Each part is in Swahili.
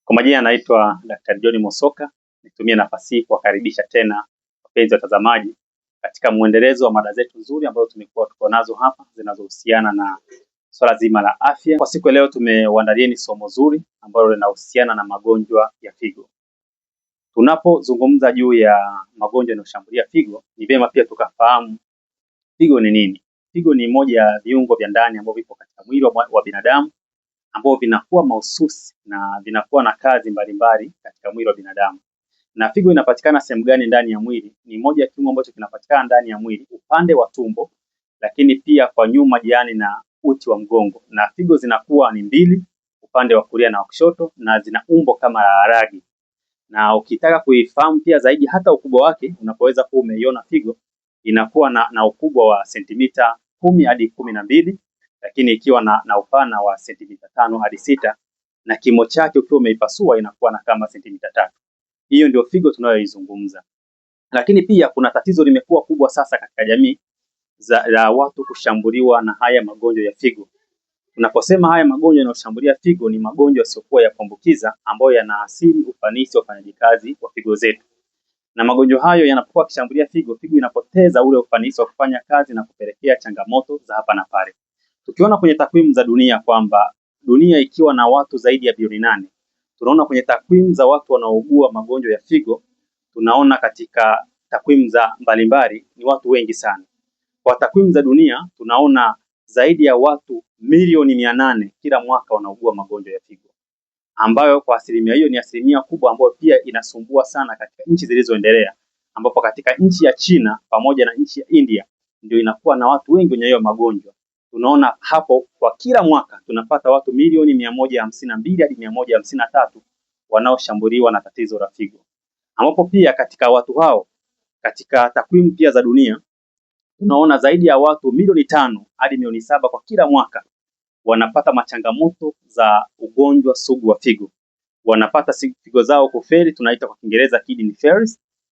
Kwa majina anaitwa Daktari John Mosoka. Nitumie nafasi hii kuwakaribisha tena wapenzi watazamaji katika muendelezo wa mada zetu nzuri ambazo tuko nazo hapa zinazohusiana na swala zima la afya. Kwa siku ya leo tumewaandalieni somo zuri ambalo linahusiana na magonjwa ya figo. Tunapozungumza juu ya magonjwa yanayoshambulia figo, ni vyema pia tukafahamu figo ni nini. Figo ni moja ya viungo vya ndani ambavyo vipo katika mwili wa binadamu ambao vinakuwa mahususi na vinakuwa na kazi mbalimbali katika mwili wa binadamu. Na figo inapatikana sehemu gani ndani ya mwili? Ni moja ya kiungo ambacho kinapatikana ndani ya mwili upande wa tumbo, lakini pia kwa nyuma jirani na uti wa mgongo. Na figo zinakuwa ni mbili, upande wa kulia na wa kushoto, na zina umbo kama la ragi. Na ukitaka kuifahamu pia zaidi hata ukubwa wake, unapoweza kuwa umeiona figo inakuwa na ukubwa wa sentimita 10 hadi 12, lakini ikiwa na upana wa sentimita 5 hadi 6, na kimo chake ukiwa umeipasua inakuwa na kama sentimita 3. Hiyo ndio figo tunayoizungumza. Lakini pia kuna tatizo limekuwa kubwa sasa katika jamii la watu kushambuliwa na haya magonjwa ya figo. Tunaposema haya magonjwa yanayoshambulia figo ni magonjwa yasiyokuwa ya kuambukiza ambayo yanaathiri ufanisi wa ufanyaji kazi wa figo zetu. Na magonjwa hayo yanapokuwa yakishambulia figo, figo inapoteza ule ufanisi wa kufanya kazi na kupelekea changamoto za hapa na pale. Tukiona kwenye takwimu za dunia kwamba dunia ikiwa na watu zaidi ya bilioni 8, tunaona kwenye takwimu za watu wanaougua magonjwa ya figo, tunaona katika takwimu za mbalimbali ni watu wengi sana. Kwa takwimu za dunia tunaona zaidi ya watu milioni 800 kila mwaka wanaugua magonjwa ya figo, ambayo kwa asilimia hiyo ni asilimia kubwa ambayo pia inasumbua sana katika nchi zilizoendelea, ambapo katika nchi ya China pamoja na nchi ya India ndio inakuwa na watu wengi wenye hiyo magonjwa. Tunaona hapo kwa kila mwaka tunapata watu milioni 152 hadi 153 wanaoshambuliwa na tatizo la figo, ambapo pia katika watu hao katika takwimu pia za dunia tunaona zaidi ya watu milioni 5 hadi milioni 7 kwa kila mwaka wanapata machangamoto za ugonjwa sugu wa figo. Wanapata figo zao kufeli, tunaita kwa Kiingereza kidney failure,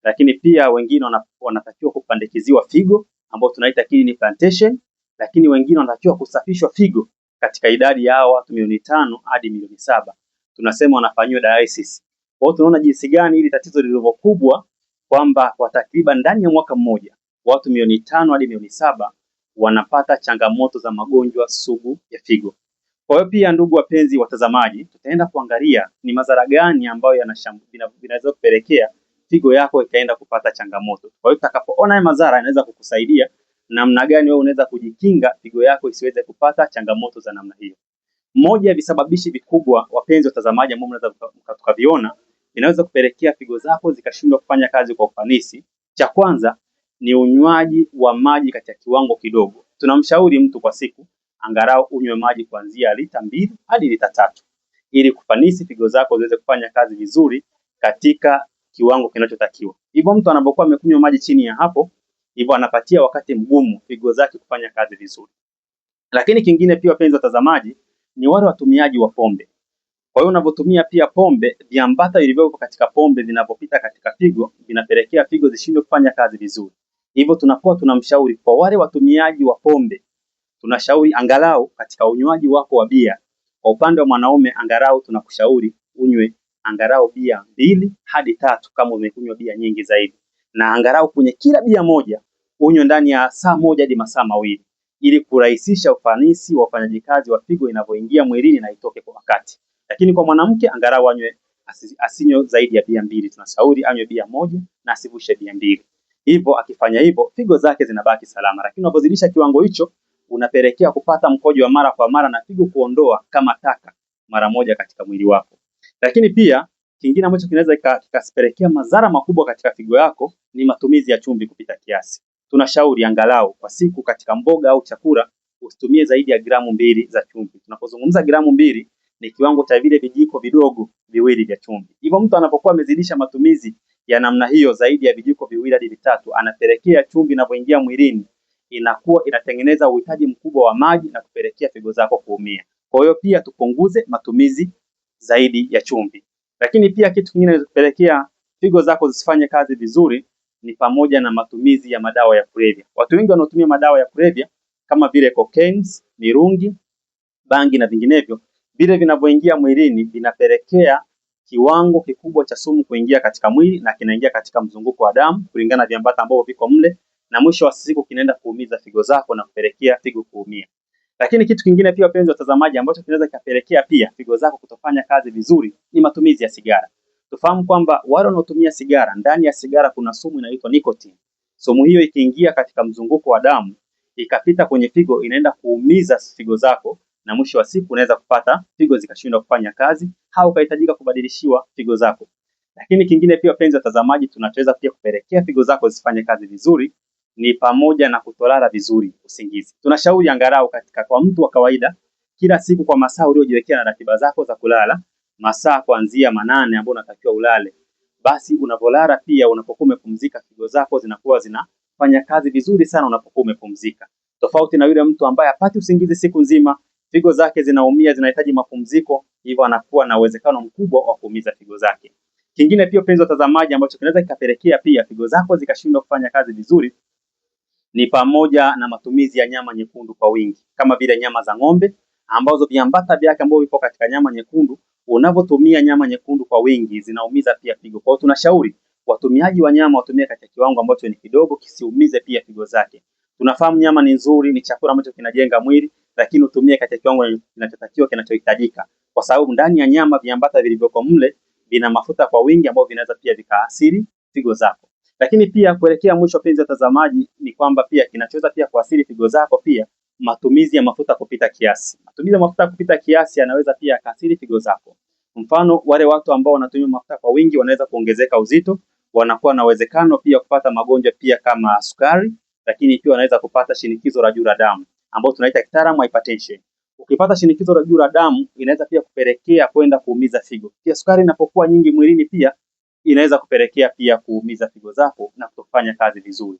lakini pia wengine wanatakiwa kupandikiziwa figo ambao tunaita kidney plantation, lakini wengine wanatakiwa kusafishwa figo. Katika idadi ya watu milioni 5 hadi milioni 7 tunasema wanafanyiwa dialysis. Kwa hiyo tunaona jinsi gani hili tatizo lilivyo kubwa, kwamba kwa takriban ndani ya mwaka mmoja watu milioni 5 hadi milioni 7 wanapata changamoto za magonjwa sugu ya figo. Kwa hiyo pia, ndugu wapenzi watazamaji, tutaenda kuangalia ni madhara gani ambayo vinaweza kupelekea figo yako ikaenda kupata changamoto. Kwa hiyo tutakapoona haya madhara yanaweza kukusaidia namna gani wewe unaweza kujikinga figo yako isiweze kupata changamoto za namna hiyo. Moja ya visababishi vikubwa, wapenzi watazamaji, ambao mnaweza tukaviona inaweza kupelekea figo zako zikashindwa kufanya kazi kwa ufanisi. Cha kwanza ni unywaji wa maji katika kiwango kidogo. Tunamshauri mtu kwa siku angalau unywe maji kuanzia lita 2 hadi lita 3 ili kufanisi figo zako ziweze kufanya kazi vizuri katika kiwango kinachotakiwa. Hivyo mtu anapokuwa amekunywa maji chini ya hapo, hivyo anapatia wakati mgumu figo zake kufanya kazi vizuri. Lakini kingine pia, wapenzi watazamaji, ni wale watumiaji wa pombe. Kwa hiyo unapotumia pia pombe, viambata vilivyopo katika pombe vinapopita katika figo vinapelekea figo zishindwe kufanya kazi vizuri. Hivyo tunakuwa tunamshauri kwa wale watumiaji wa pombe, tunashauri angalau katika unywaji wako wa bia, kwa upande wa mwanaume angalau tunakushauri unywe angalau bia 2 hadi 3 kama umekunywa bia nyingi zaidi, na angalau kwenye kila bia moja unywe ndani ya saa moja hadi masaa 2 ili kurahisisha ufanisi wa ufanyaji kazi wa figo inapoingia mwilini na itoke kwa wakati. Lakini kwa mwanamke angalau anywe asinywe zaidi ya bia 2. Tunashauri anywe bia 1 na asivushe bia 2. Hivyo akifanya hivyo figo zake zinabaki salama. Lakini unapozidisha kiwango hicho unapelekea kupata mkojo wa mara kwa mara na figo kuondoa kama taka mara moja katika mwili wako. Lakini pia kingine ambacho kinaweza kikasipelekea madhara makubwa katika figo yako ni matumizi ya chumvi kupita kiasi. Tunashauri angalau kwa siku katika mboga au chakula usitumie zaidi ya gramu 2 za chumvi. Tunapozungumza gramu 2 ni kiwango cha vile vijiko vidogo 2 vya chumvi. Hivyo mtu anapokuwa amezidisha matumizi ya namna hiyo zaidi ya vijiko 2 hadi 3, anapelekea chumvi inapoingia mwilini inakuwa inatengeneza uhitaji mkubwa wa maji na kupelekea figo zako kuumia. Kwa hiyo pia tupunguze matumizi zaidi ya chumvi. Lakini pia kitu kingine kinachopelekea figo zako zisifanye kazi vizuri ni pamoja na matumizi ya madawa ya kulevya. Watu wengi wanaotumia madawa ya kulevya kama vile cocaine, mirungi, bangi na vinginevyo, vile vinavyoingia mwilini vinapelekea kiwango kikubwa cha sumu kuingia katika mwili na kinaingia katika mzunguko wa damu kulingana na viambata ambavyo viko mle, na mwisho wa siku kinaenda kuumiza figo zako na kupelekea figo kuumia. Lakini kitu kingine pia, wapenzi watazamaji, ambacho kinaweza kikapelekea pia figo zako kutofanya kazi vizuri ni matumizi ya sigara. Tufahamu kwamba wale wanaotumia sigara, ndani ya sigara kuna sumu inaitwa nicotine. Sumu hiyo ikiingia katika mzunguko wa damu ikapita kwenye figo, inaenda kuumiza figo zako, na mwisho wa siku unaweza kupata figo zikashindwa kufanya kazi au ukahitajika kubadilishiwa figo zako. Lakini kingine pia, wapenzi watazamaji, tunachoweza pia kupelekea figo zako zifanye kazi vizuri ni pamoja na kutolala vizuri, usingizi. Tunashauri angalau kwa mtu wa kawaida kila siku kwa masaa uliojiwekea na ratiba zako za kulala, masaa kuanzia 8 ambayo unatakiwa ulale. Basi unapolala pia, unapokuwa umepumzika, figo zako zinakuwa zinafanya kazi vizuri sana unapokuwa umepumzika. Tofauti na yule mtu ambaye hapati usingizi siku nzima, figo zake zinaumia, zinahitaji mapumziko, hivyo anakuwa na uwezekano mkubwa wa kuumiza figo zake. Kingine pia, penzi watazamaji, ambacho kinaweza kikapelekea pia figo zako zikashindwa kufanya kazi vizuri ni pamoja na matumizi ya nyama nyekundu kwa wingi, kama vile nyama za ng'ombe, ambazo viambata vyake ambavyo vipo katika nyama nyekundu, unapotumia nyama nyekundu kwa wingi zinaumiza pia figo. Kwa hiyo tunashauri watumiaji wa nyama watumie katika kiwango ambacho ni kidogo, kisiumize pia figo zake. Tunafahamu nyama ni nzuri, ni chakula ambacho kinajenga mwili, lakini utumie katika kiwango kinachotakiwa, kinachohitajika, kwa sababu ndani ya nyama viambata vilivyoko mle vina mafuta kwa wingi ambavyo vinaweza pia vikaathiri figo zako. Lakini pia kuelekea mwisho, penzi watazamaji, ni kwamba pia kinachoweza pia kuathiri figo zako pia matumizi ya mafuta kupita kiasi. Matumizi ya mafuta kupita kiasi yanaweza pia kuathiri figo zako. Mfano, wale watu ambao wanatumia mafuta kwa wingi wanaweza kuongezeka uzito, wanakuwa na uwezekano pia kupata magonjwa pia kama sukari, lakini pia wanaweza kupata shinikizo la juu la damu ambao tunaita kitaalamu hypertension. Ukipata shinikizo la juu la damu inaweza pia kupelekea kwenda kuumiza figo. Pia sukari inapokuwa nyingi mwilini pia inaweza kupelekea pia kuumiza figo zako na kutofanya kazi vizuri.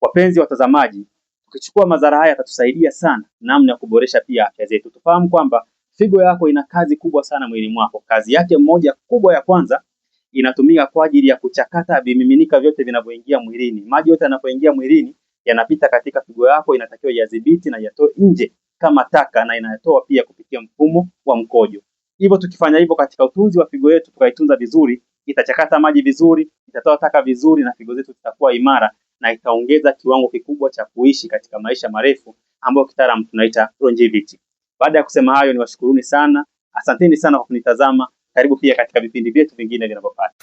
Wapenzi watazamaji, ukichukua madhara haya yatatusaidia sana namna ya kuboresha pia afya zetu. Tufahamu kwamba figo yako ina kazi kubwa sana mwilini mwako. Kazi yake moja kubwa ya kwanza inatumika kwa ajili ya kuchakata vimiminika vyote vinavyoingia mwilini. Maji yote yanapoingia mwilini yanapita katika figo yako, inatakiwa yadhibiti na yatoe nje kama taka, na inatoa pia kupitia mfumo wa mkojo. Hivyo tukifanya hivyo katika utunzi wa figo yetu, tukaitunza vizuri, itachakata maji vizuri, itatoa taka vizuri, na figo zetu zitakuwa imara na itaongeza kiwango kikubwa cha kuishi katika maisha marefu ambayo kitaalamu tunaita longevity. Baada ya kusema hayo, niwashukuruni sana, asanteni sana kwa kunitazama. Karibu pia katika vipindi vyetu vingine vinavyofuata.